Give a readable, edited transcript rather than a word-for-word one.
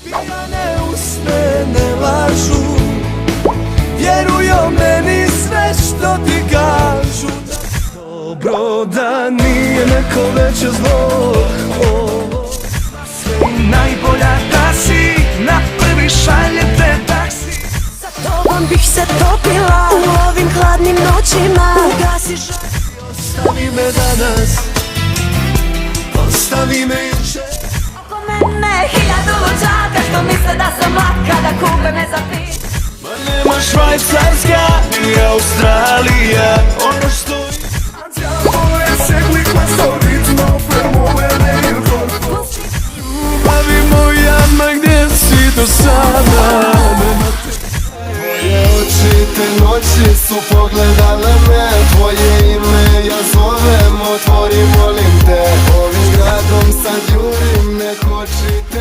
Pijane usne ne lažu, vjeruju meni sve što ti kažu. Dobro da nije neko veće zlo, sve najbolja da si, na prvi šaljete taksi. Sa tobom bih se topila u ovim hladnim noćima. Ugasi žar. Ostavi me danas, ostavi me juče. Oko mene hiljadu luđaka što misle da sam laka, da kupe me za pit. Ma nema Švajcarska ni Australija, ono što moja se klikla sto ritmo, promovene ilko. Ljubavi moja, ma gdje si do sada? Tvoje oči te noći su pogledale me, tvoje ime ja zovem, otvori molim te. Ovim gradom sad jurim, ne hoći